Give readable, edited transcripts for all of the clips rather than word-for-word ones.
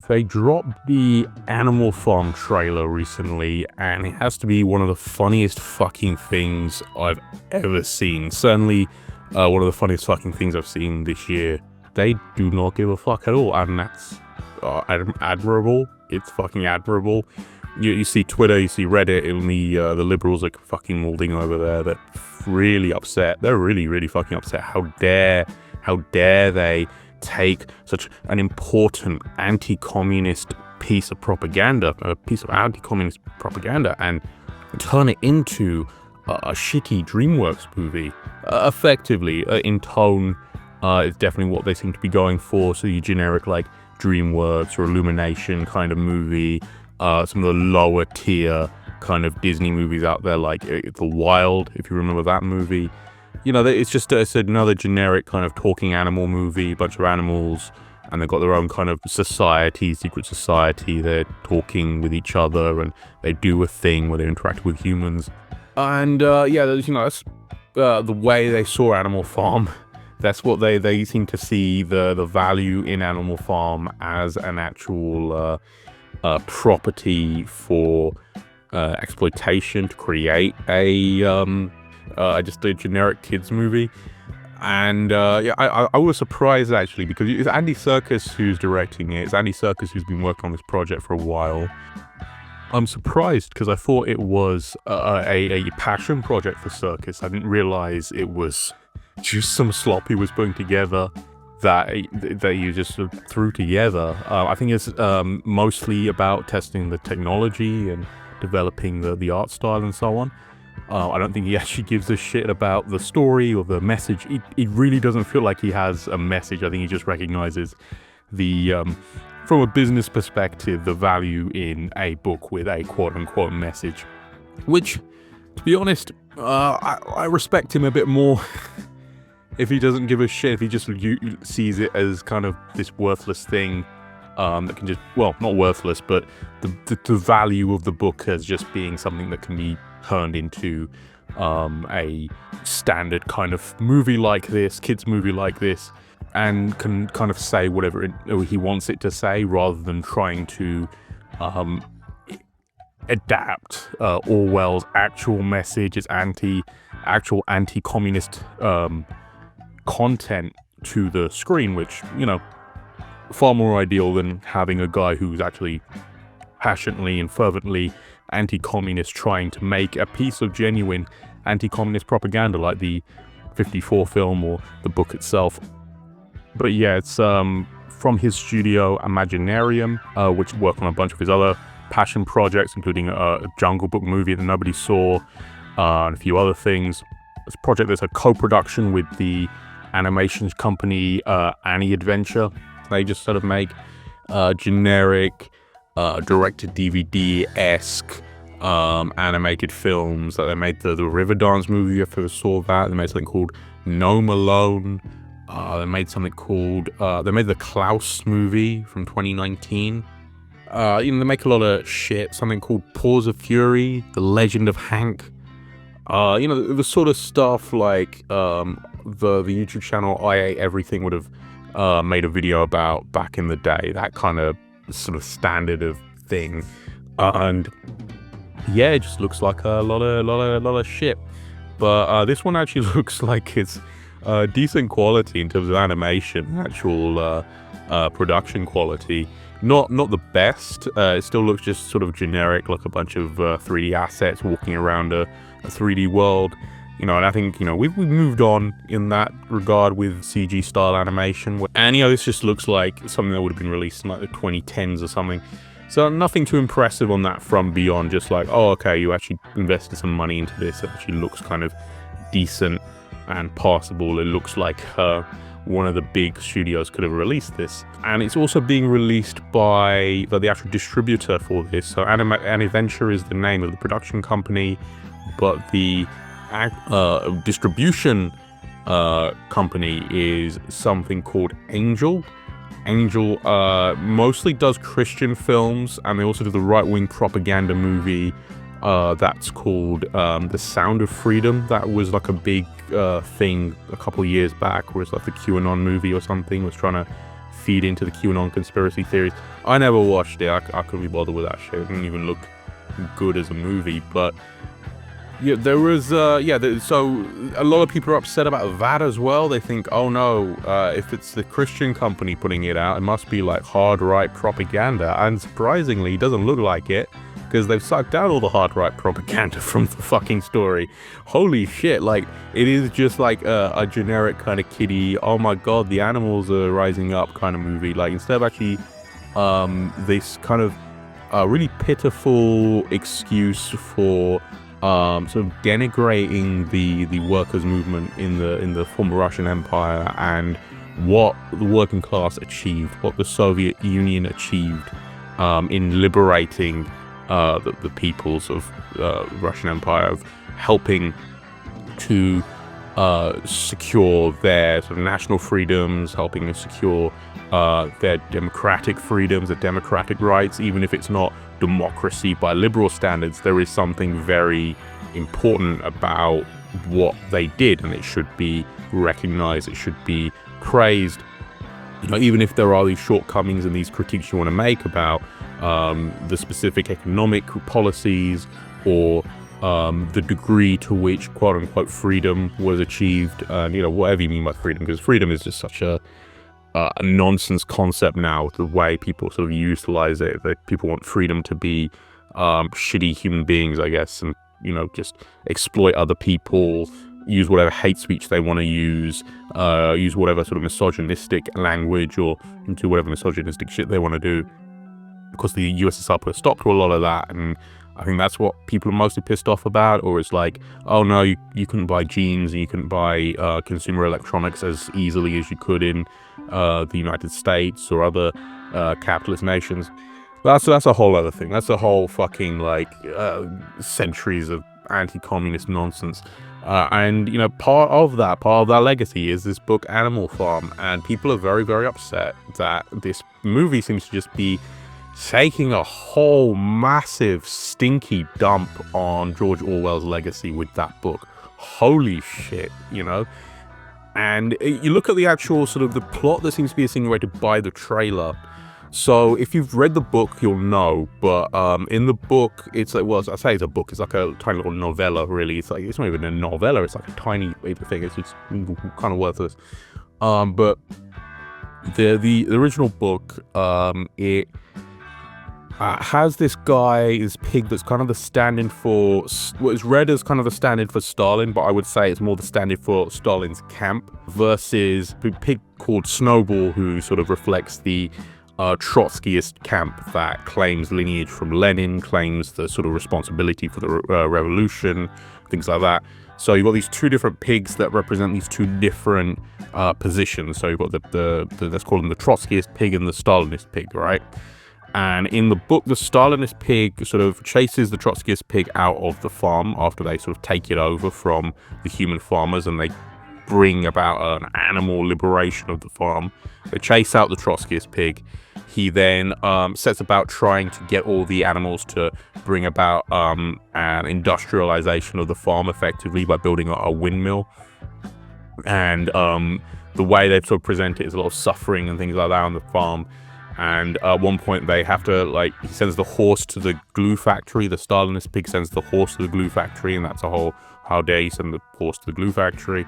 They dropped the Animal Farm trailer recently, and it has to be one of the funniest fucking things I've ever seen. Certainly, one of the funniest fucking things I've seen this year. They do not give a fuck at all, and that's admirable. It's fucking admirable. You see Twitter, you see Reddit, and the liberals are fucking molding over there. They're really upset. They're really fucking upset. How dare they take such an important anti-communist piece of propaganda, and turn it into a shitty DreamWorks movie. Effectively, in tone, it's definitely what they seem to be going for. So your generic like DreamWorks or Illumination kind of movie, some of the lower tier kind of Disney movies out there, like The Wild, if you remember that movie. You know, it's another generic kind of talking animal movie, bunch of animals, and they've got their own kind of society, secret society. They're talking with each other, and they do a thing where they interact with humans. And that's the way they saw Animal Farm. That's what they seem to see the value in Animal Farm as an actual property for exploitation, to create just a generic kids movie. And I was surprised actually, because it's Andy Serkis who's directing it. It's Andy Serkis who's been working on this project for a while. I'm surprised because I thought it was a passion project for Serkis. I didn't realize it was just some slop he was putting together that you just sort of threw together. I think it's mostly about testing the technology and developing the art style and so on. I don't think he actually gives a shit about the story or the message. It really doesn't feel like he has a message. I think he just recognizes from a business perspective, the value in a book with a quote-unquote message. Which, to be honest, I respect him a bit more if he doesn't give a shit, if he just sees it as kind of this worthless thing that can just, well, not worthless, but the value of the book as just being something that can be turned into a standard kind of movie like this, kids movie like this, and can kind of say whatever he wants it to say, rather than trying to adapt Orwell's actual message, its actual anti-communist content to the screen, which, you know, far more ideal than having a guy who's actually passionately and fervently anti-communist trying to make a piece of genuine anti-communist propaganda like the 54 film or the book itself. But yeah, it's from his studio Imaginarium, which worked on a bunch of his other passion projects, including a Jungle Book movie that nobody saw, and a few other things. It's a project that's a co-production with the animation company Annie Adventure. They just sort of make generic direct-to-DVD-esque animated films. They made the Riverdance movie, if you ever saw that. They made something called Gnome Alone. They made something called they made the Klaus movie from 2019. They make a lot of shit. Something called Paws of Fury, The Legend of Hank. The sort of stuff like the YouTube channel I Ate Everything would have made a video about back in the day. That kind of sort of standard of thing. And yeah, it just looks like a lot of shit. But this one actually looks like it's decent quality in terms of animation, actual production quality. Not the best. It still looks just sort of generic, like a bunch of 3D assets walking around a 3D world. And I think, we've moved on in that regard with CG style animation. And, this just looks like something that would have been released in like the 2010s or something. So nothing too impressive on that front beyond just like, oh, okay, you actually invested some money into this. It actually looks kind of decent and passable. It looks like one of the big studios could have released this. And it's also being released by the actual distributor for this. So Aniventure is the name of the production company, but the distribution company is something called Angel. Angel mostly does Christian films, and they also do the right-wing propaganda movie that's called The Sound of Freedom. That was like a big thing a couple of years back, where it's like the QAnon movie or something was trying to feed into the QAnon conspiracy theories. I never watched it. I couldn't be bothered with that shit. It didn't even look good as a movie, but yeah, there was so a lot of people are upset about that as well. They think, oh no, if it's the Christian company putting it out, it must be like hard right propaganda. And surprisingly, it doesn't look like it, because they've sucked out all the hard right propaganda from the fucking story. Holy shit, like, it is just like a generic kind of kiddie, oh my god, the animals are rising up kind of movie. Like, instead of actually this kind of really pitiful excuse for sort of denigrating the workers' movement in the former Russian Empire and what the working class achieved, what the Soviet Union achieved in liberating the peoples of Russian Empire, of helping to secure their sort of national freedoms, helping to secure their democratic freedoms, their democratic rights. Even if it's not democracy by liberal standards, there is something very important about what they did, and it should be recognized, it should be praised. You know, even if there are these shortcomings and these critiques you want to make about the specific economic policies or the degree to which quote-unquote freedom was achieved, and you know, whatever you mean by freedom, because freedom is just such a nonsense concept now, the way people sort of utilize it. That people want freedom to be shitty human beings, I guess, and you know, just exploit other people, use whatever hate speech they want to use whatever sort of misogynistic language, or do whatever misogynistic shit they want to do. Because the USSR put a stop to a lot of that, and I think that's what people are mostly pissed off about. Or it's like, oh no, you couldn't buy jeans and you couldn't buy consumer electronics as easily as you could in the United States or other capitalist nations. That's a whole other thing. That's a whole fucking like centuries of anti-communist nonsense. And you know, part of that legacy is this book Animal Farm, and people are very, very upset that this movie seems to just be taking a whole massive stinky dump on George Orwell's legacy with that book. Holy shit, you know? And you look at the actual sort of the plot that seems to be insinuated by the trailer. So if you've read the book, you'll know, but in the book, it's like, well, I say it's a book, it's like a tiny little novella, really. It's like, it's not even a novella, it's like a tiny paper thing, it's just kind of worthless. But the original book, it has this guy, this pig that's kind of the stand-in for, what is read as kind of the stand-in for Stalin, but I would say it's more the stand-in for Stalin's camp, versus a pig called Snowball, who sort of reflects the Trotskyist camp that claims lineage from Lenin, claims the sort of responsibility for the revolution, things like that. So you've got these two different pigs that represent these two different positions. So you've got the let's call them the Trotskyist pig and the Stalinist pig, right? And in the book, the Stalinist pig sort of chases the Trotskyist pig out of the farm after they sort of take it over from the human farmers, and they bring about an animal liberation of the farm. They chase out the Trotskyist pig. He then sets about trying to get all the animals to bring about an industrialization of the farm effectively by building a windmill. And the way they sort of present it is a lot of suffering and things like that on the farm. And at one point they have to, like, he sends the horse to the glue factory. The Stalinist pig sends the horse to the glue factory, and that's a whole, how dare you send the horse to the glue factory.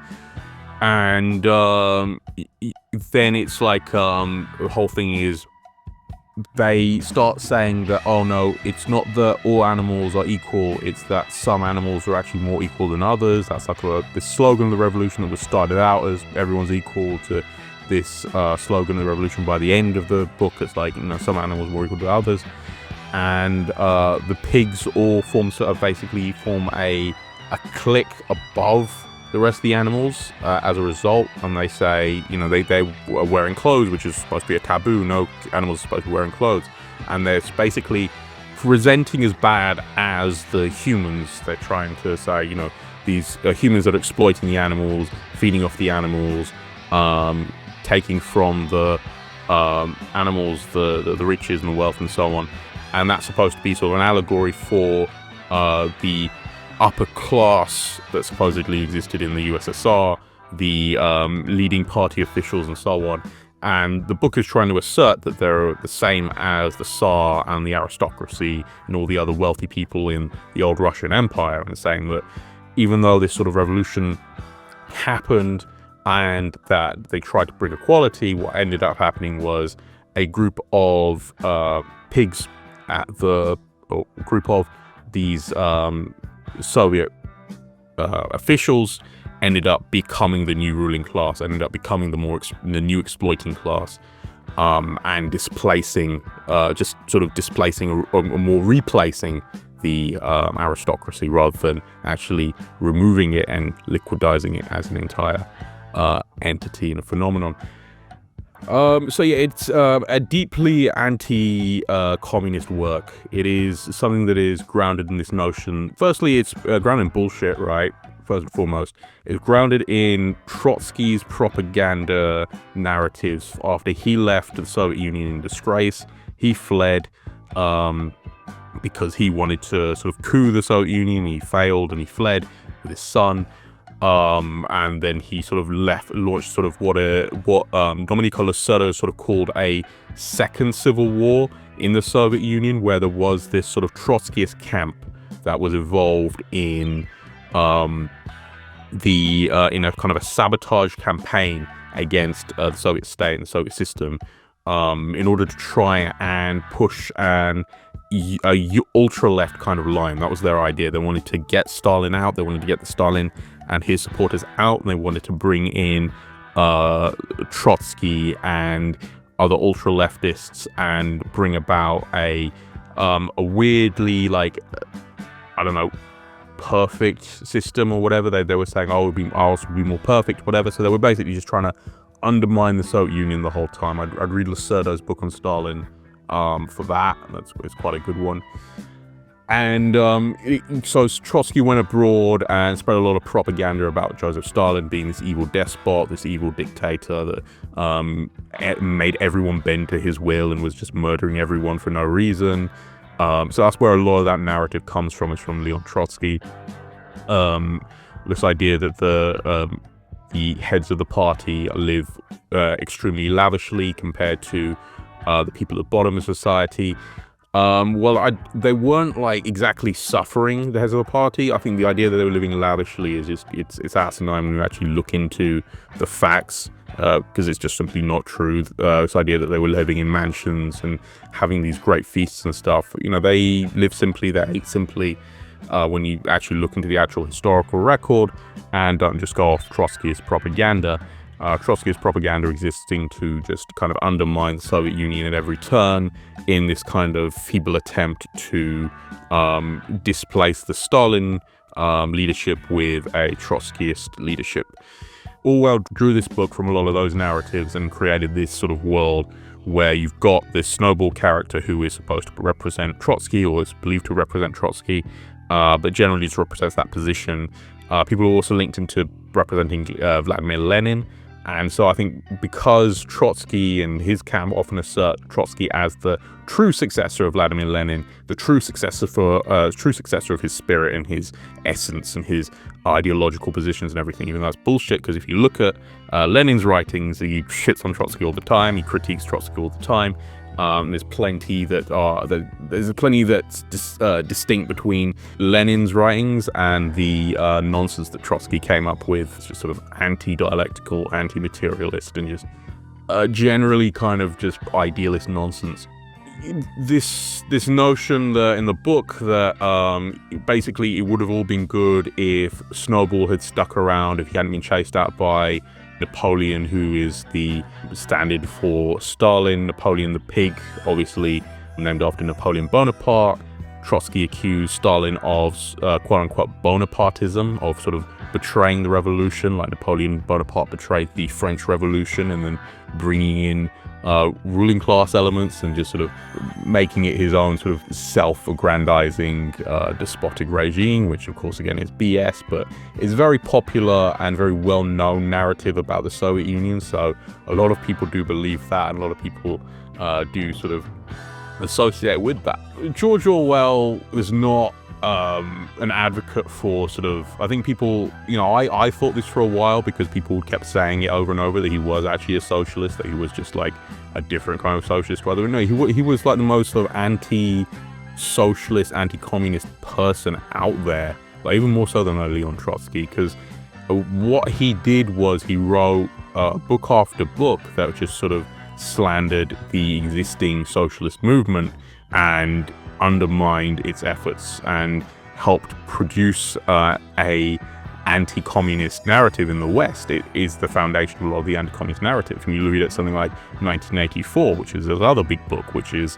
And then it's like, the whole thing is, they start saying that, oh no, it's not that all animals are equal, it's that some animals are actually more equal than others. That's like this slogan of the revolution that was started out as everyone's equal, to this slogan of the revolution by the end of the book. It's like, you know, some animals more equal to others. And the pigs all basically form a clique above the rest of the animals as a result. And they say, you know, they are wearing clothes, which is supposed to be a taboo. No animals are supposed to be wearing clothes. And they're basically presenting as bad as the humans. They're trying to say, you know, these humans that are exploiting the animals, feeding off the animals, taking from the animals the riches and the wealth and so on. And that's supposed to be sort of an allegory for the upper class that supposedly existed in the USSR, the leading party officials and so on. And the book is trying to assert that they're the same as the Tsar and the aristocracy and all the other wealthy people in the old Russian Empire, and saying that even though this sort of revolution happened and that they tried to bring equality, what ended up happening was a group of pigs group of these Soviet officials ended up becoming the new ruling class, ended up becoming the new exploiting class, and displacing, or more replacing the aristocracy, rather than actually removing it and liquidizing it as an entire entity and a phenomenon. So yeah, it's a deeply anti-communist work. It is something that is grounded in this notion. Firstly, it's grounded in bullshit, right? First and foremost, it's grounded in Trotsky's propaganda narratives. After he left the Soviet Union in disgrace, he fled because he wanted to sort of coup the Soviet Union. He failed and he fled with his son. And then he sort of launched sort of what Domenico Losurdo sort of called a second civil war in the Soviet Union, where there was this sort of Trotskyist camp that was involved in in a kind of a sabotage campaign against the Soviet state and the Soviet system, in order to try and push a ultra-left kind of line. That was their idea. They wanted to get Stalin out. They wanted to get the Stalin and his supporters out, and they wanted to bring in Trotsky and other ultra-leftists and bring about a weirdly, like, I don't know, perfect system or whatever. They were saying, ours would be more perfect, whatever. So they were basically just trying to undermine the Soviet Union the whole time. I'd read Losurdo's book on Stalin for that. It's quite a good one. And so Trotsky went abroad and spread a lot of propaganda about Joseph Stalin being this evil despot, this evil dictator that made everyone bend to his will and was just murdering everyone for no reason. So that's where a lot of that narrative comes from, is from Leon Trotsky. This idea that the heads of the party live extremely lavishly compared to the people at the bottom of society. They weren't like exactly suffering, the heads of the party. I think the idea that they were living lavishly is just, it's asinine when you actually look into the facts, because it's just simply not true. This idea that they were living in mansions and having these great feasts and stuff, they live simply, they ate simply. When you actually look into the actual historical record and don't just go off Trotskyist propaganda. Trotskyist propaganda existing to just kind of undermine the Soviet Union at every turn in this kind of feeble attempt to displace the Stalin leadership with a Trotskyist leadership. Orwell drew this book from a lot of those narratives and created this sort of world where you've got this snowball character who is supposed to represent Trotsky, or is believed to represent Trotsky, but generally just represents that position. People are also linked into representing Vladimir Lenin. And so I think because Trotsky and his camp often assert Trotsky as the true successor of Vladimir Lenin, the true successor of his spirit and his essence and his ideological positions and everything, even though that's bullshit, because if you look at Lenin's writings, he shits on Trotsky all the time, he critiques Trotsky all the time. There's plenty that's distinct between Lenin's writings and the nonsense that Trotsky came up with. It's just sort of anti-dialectical, anti-materialist, and just generally kind of just idealist nonsense. This notion that in the book that basically it would have all been good if Snowball had stuck around, if he hadn't been chased out by Napoleon, who is the stand-in for Stalin. Napoleon the pig, obviously named after Napoleon Bonaparte. Trotsky accused Stalin of quote-unquote Bonapartism, of sort of betraying the revolution, like Napoleon Bonaparte betrayed the French Revolution, and then bringing in ruling class elements and just sort of making it his own sort of self-aggrandizing despotic regime, which of course again is BS, but it's very popular and very well-known narrative about the Soviet Union. So a lot of people do believe that, and a lot of people do sort of associate with that. George Orwell was not an advocate for sort of, I think people, I thought this for a while because people kept saying it over and over that he was actually a socialist, that he was just like a different kind of socialist rather. No, he was like the most sort of anti-socialist, anti-communist person out there, like even more so than Leon Trotsky, because what he did was he wrote book after book that just sort of slandered the existing socialist movement and undermined its efforts and helped produce a anti-communist narrative in the West. It is the foundation of a lot of the anti-communist narrative. When you read at something like 1984, which is his other big book, which is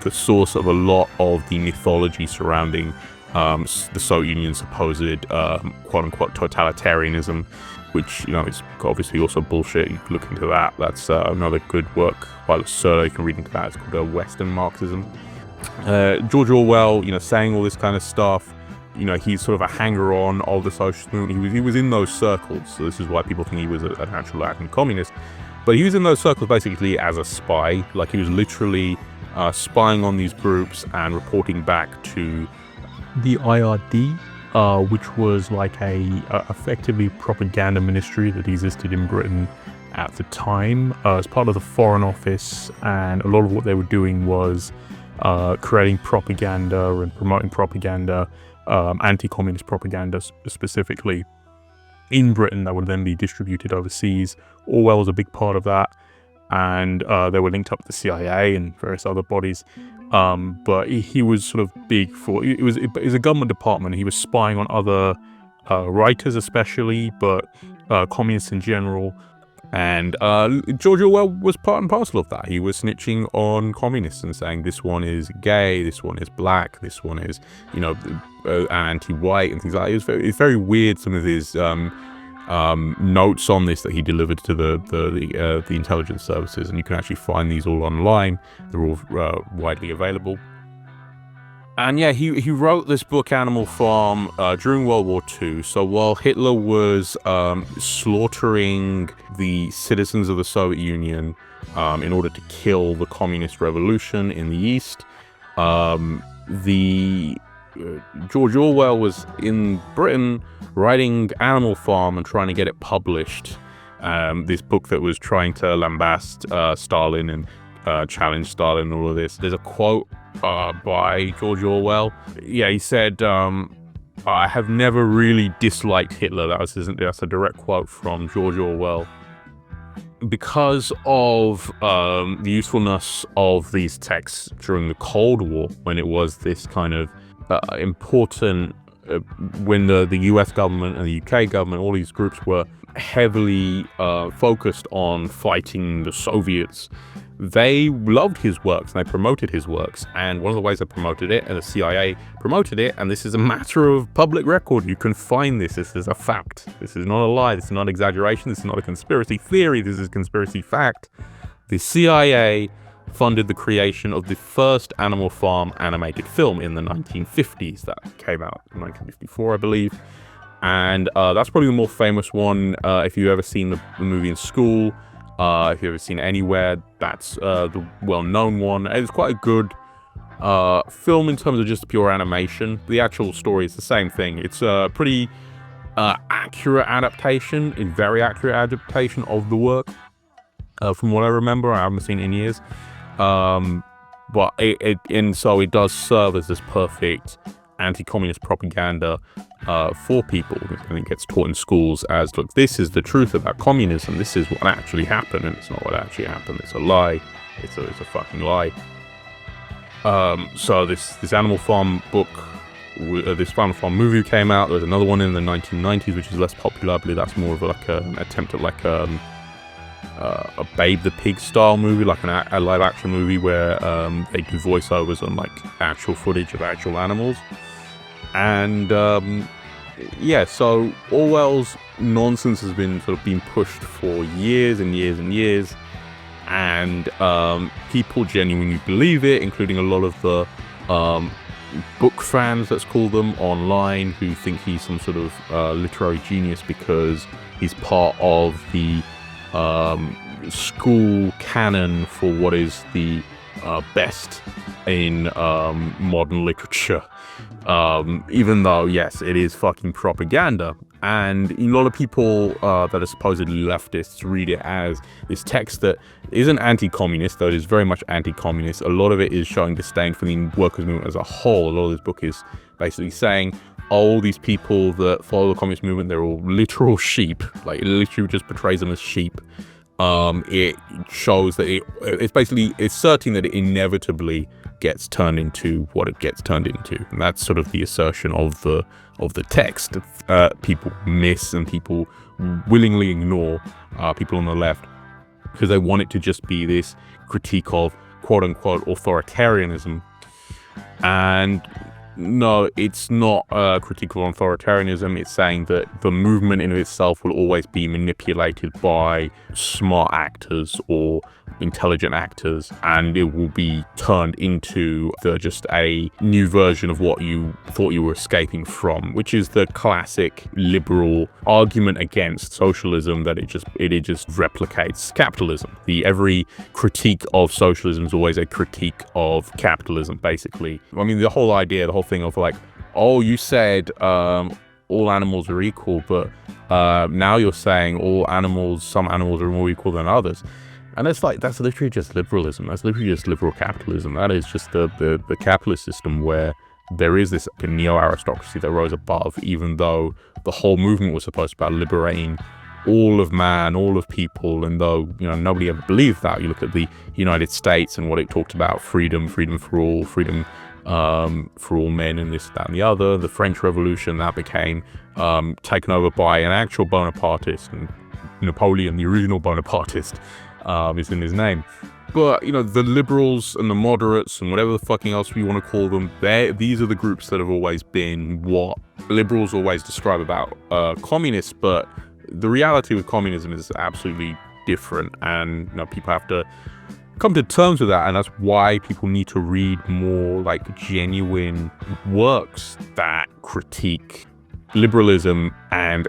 the source of a lot of the mythology surrounding the Soviet Union's supposed quote-unquote totalitarianism, which, is obviously also bullshit. You can look into that. That's another good work by Losurdo. You can read into that. It's called Western Marxism. George Orwell, saying all this kind of stuff, he's sort of a hanger-on of the socialist movement. He was in those circles, so this is why people think he was an actual Latin communist. But he was in those circles basically as a spy. Like, he was literally spying on these groups and reporting back to the IRD, which was like a effectively propaganda ministry that existed in Britain at the time, as part of the Foreign Office, and a lot of what they were doing was creating propaganda and promoting propaganda, anti-communist propaganda specifically, in Britain that would then be distributed overseas. Orwell was a big part of that, and they were linked up with the CIA and various other bodies. But he was sort of big for, it was a government department. He was spying on other writers especially, but communists in general. And George Orwell was part and parcel of that. He was snitching on communists and saying this one is gay, this one is black, this one is, anti-white and things like that. It's very weird, some of his notes on this that he delivered to the intelligence services, and you can actually find these all online. They're all widely available. And yeah, he wrote this book, Animal Farm, during World War II. So while Hitler was slaughtering the citizens of the Soviet Union in order to kill the communist revolution in the East, George Orwell was in Britain writing Animal Farm and trying to get it published. This book that was trying to lambast Stalin and challenge Stalin and all of this. There's a quote by George Orwell. Yeah, he said, I have never really disliked Hitler. That's a direct quote from George Orwell. Because of the usefulness of these texts during the Cold War, when it was this kind of important, when the US government and the UK government, all these groups were heavily focused on fighting the Soviets, they loved his works and they promoted his works. And one of the ways they promoted it, and the CIA promoted it, and this is a matter of public record, you can find this is a fact. This is not a lie, this is not exaggeration, this is not a conspiracy theory, this is conspiracy fact. The CIA funded the creation of the first Animal Farm animated film in the 1950s that came out in 1954, I believe. And that's probably the more famous one. If you've ever seen the movie in school, if you've ever seen it anywhere, that's the well-known one. It's quite a good film in terms of just pure animation. The actual story is the same thing. It's a pretty accurate adaptation, a very accurate adaptation of the work. From what I remember, I haven't seen it in years. But so it does serve as this perfect anti-communist propaganda for people. I think it gets taught in schools as, look, this is the truth about communism. This is what actually happened, and it's not what actually happened. It's a lie. It's a fucking lie. So this Animal Farm book, this Animal Farm movie came out. There's another one in the 1990s, which is less popular. I believe that's more of like an attempt at like a Babe the Pig style movie, like a live action movie where they do voiceovers on like actual footage of actual animals. And yeah, so Orwell's nonsense has been sort of been pushed for years and years and years, and people genuinely believe it, including a lot of the book fans, let's call them, online, who think he's some sort of literary genius because he's part of the school canon for what is the best in modern literature. Even though, yes, it is fucking propaganda. And a lot of people that are supposedly leftists read it as this text that isn't anti-communist, though it is very much anti-communist. A lot of it is showing disdain for the workers' movement as a whole. A lot of this book is basically saying, all these people that follow the communist movement, they're all literal sheep. Like, it literally just portrays them as sheep. It shows that it's basically asserting that it inevitably gets turned into what it gets turned into, and that's sort of the assertion of the text. People miss and people willingly ignore, people on the left, because they want it to just be this critique of quote-unquote authoritarianism. And no, it's not a critique of authoritarianism. It's saying that the movement in itself will always be manipulated by smart actors or intelligent actors, and it will be turned into just a new version of what you thought you were escaping from, which is the classic liberal argument against socialism, that it just replicates capitalism. Every critique of socialism is always a critique of capitalism, basically. I mean, the whole thing of like, oh, you said all animals are equal, but now you're saying some animals are more equal than others. And it's like, that's literally just liberalism. That's literally just liberal capitalism. That is just the capitalist system where there is this neo-aristocracy that rose above, even though the whole movement was supposed to be about liberating all of man, all of people. And though, nobody ever believed that. You look at the United States and what it talked about: freedom for all, freedom for all men, and this, that, and the other. The French Revolution, that became taken over by an actual Bonapartist, and Napoleon, the original Bonapartist, is in his name. But the liberals and the moderates and whatever the fucking else we want to call them, these are the groups that have always been what liberals always describe about communists. But the reality with communism is absolutely different, and people have to come to terms with that. And that's why people need to read more like genuine works that critique liberalism and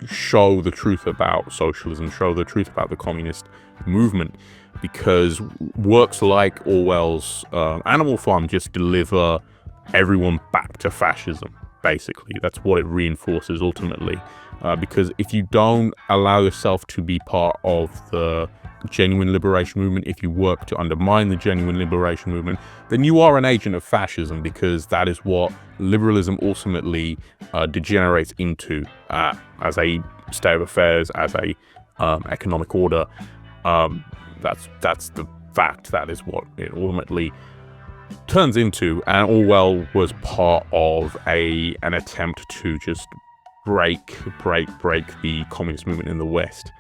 show the truth about socialism, show the truth about the communist movement, because works like Orwell's Animal Farm just deliver everyone back to fascism. Basically, that's what it reinforces ultimately, because if you don't allow yourself to be part of the genuine liberation movement, if you work to undermine the genuine liberation movement, then you are an agent of fascism, because that is what liberalism ultimately degenerates into as a state of affairs, as a economic order. That's the fact. That is what it ultimately turns into. And Orwell was part of an attempt to just break the communist movement in the West.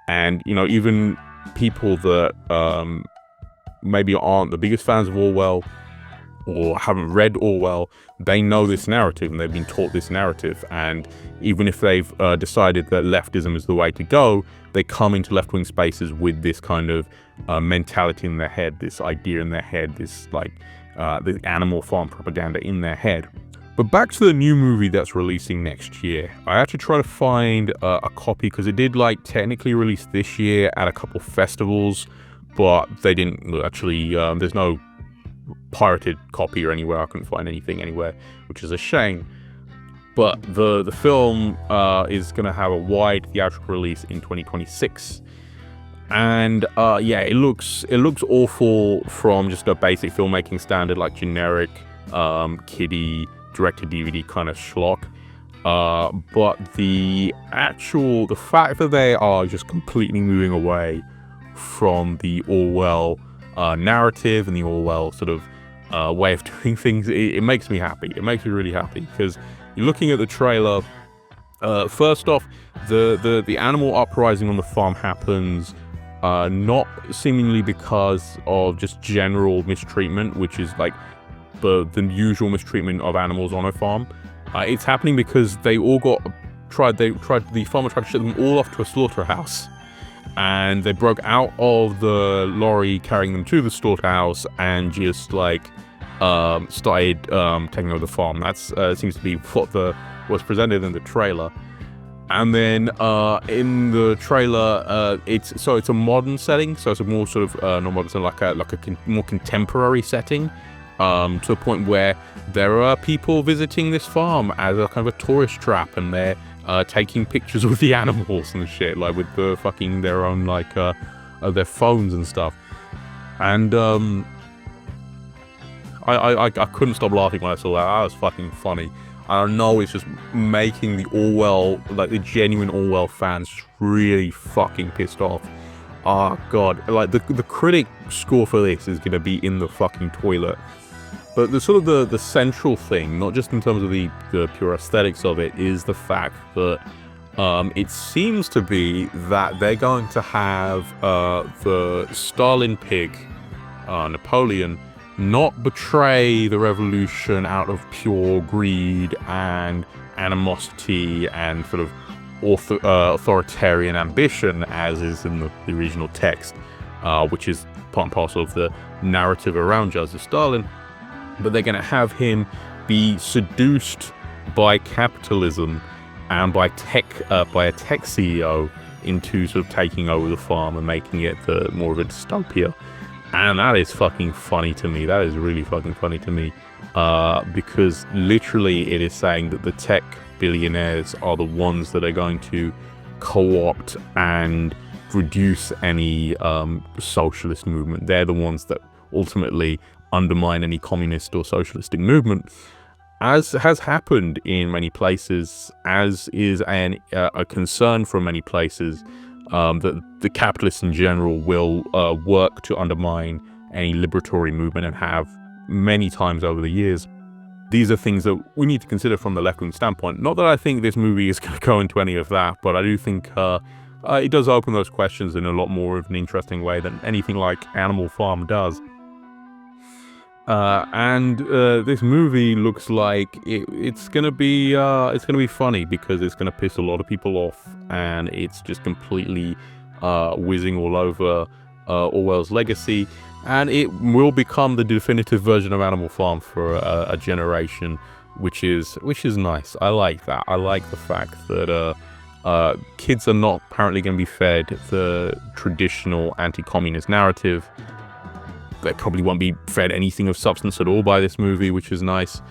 And even people that maybe aren't the biggest fans of Orwell or haven't read Orwell, they know this narrative and they've been taught this narrative. And even if they've decided that leftism is the way to go, they come into left-wing spaces with this kind of mentality in their head, this idea in their head, this the Animal Farm propaganda in their head. But back to the new movie that's releasing next year. I had to try to find a copy, because it did technically release this year at a couple festivals, but they didn't actually, there's no pirated copy or anywhere. I couldn't find anything anywhere, which is a shame. But the film is going to have a wide theatrical release in 2026. And yeah, it looks awful from just a basic filmmaking standard, like generic kiddie direct-to-DVD kind of schlock. But the fact that they are just completely moving away from the Orwell narrative and the Orwell sort of way of doing things, it makes me happy. It makes me really happy, because you're looking at the trailer. First off, the animal uprising on the farm happens not seemingly because of just general mistreatment, which is like the usual mistreatment of animals on a farm. It's happening because the farmer tried to ship them all off to a slaughterhouse, and they broke out of the lorry carrying them to the slaughterhouse and just started taking over the farm. That's seems to be what was presented in the trailer. And then in the trailer, it's a modern setting, so it's a more sort of not modern setting, like a more contemporary setting. to a point where there are people visiting this farm as a kind of a tourist trap, and they're taking pictures with the animals and shit, like with the fucking their own like their phones and stuff. And I couldn't stop laughing when I saw that. That was fucking funny. I know it's just making the Orwell, like the genuine Orwell fans, really fucking pissed off. Oh god, like the critic score for this is gonna be in the fucking toilet. But the sort of the central thing, not just in terms of the pure aesthetics of it, is the fact that it seems to be that they're going to have the Stalin pig, Napoleon, not betray the revolution out of pure greed and animosity and sort of authoritarian ambition, as is in the original text, which is part and parcel of the narrative around Joseph Stalin. But they're going to have him be seduced by capitalism and by a tech CEO into sort of taking over the farm and making it more of a dystopia. And that is fucking funny to me. That is really fucking funny to me. Because literally it is saying that the tech billionaires are the ones that are going to co-opt and reduce any socialist movement. They're the ones that ultimately undermine any communist or socialistic movement, as has happened in many places, as is a concern from many places, that the capitalists in general will work to undermine any liberatory movement, and have many times over the years. These are things that we need to consider from the left-wing standpoint. Not that I think this movie is going to go into any of that, but I do think it does open those questions in a lot more of an interesting way than anything like Animal Farm does. And this movie looks like it's gonna be funny, because it's gonna piss a lot of people off, and it's just completely whizzing all over Orwell's legacy, and it will become the definitive version of Animal Farm for a generation, which is nice. I like that. I like the fact that kids are not apparently going to be fed the traditional anti-communist narrative. They probably won't be fed anything of substance at all by this movie, which is nice.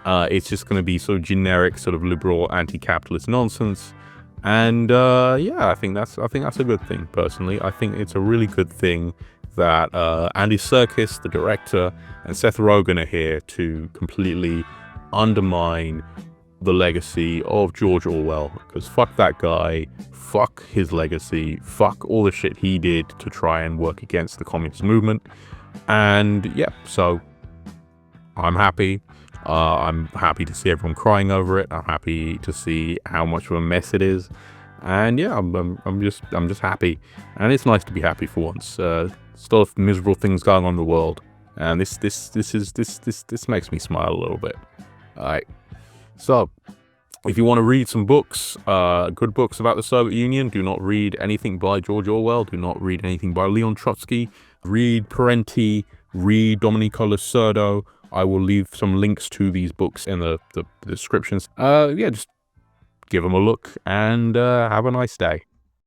It's just going to be sort of generic, sort of liberal, anti-capitalist nonsense. And yeah, I think that's a good thing. Personally, I think it's a really good thing that Andy Serkis, the director, and Seth Rogen are here to completely undermine the legacy of George Orwell. Because fuck that guy, fuck his legacy, fuck all the shit he did to try and work against the communist movement. And yeah, so I'm happy. I'm happy to see everyone crying over it. I'm happy to see how much of a mess it is. And yeah, I'm just happy. And it's nice to be happy for once. Still have miserable things going on in the world, and this makes me smile a little bit. All right. So, if you want to read some books, good books about the Soviet Union, do not read anything by George Orwell. Do not read anything by Leon Trotsky. Read Parenti. Read Domenico Losurdo. I will leave some links to these books in the descriptions. Yeah, just give them a look, and have a nice day.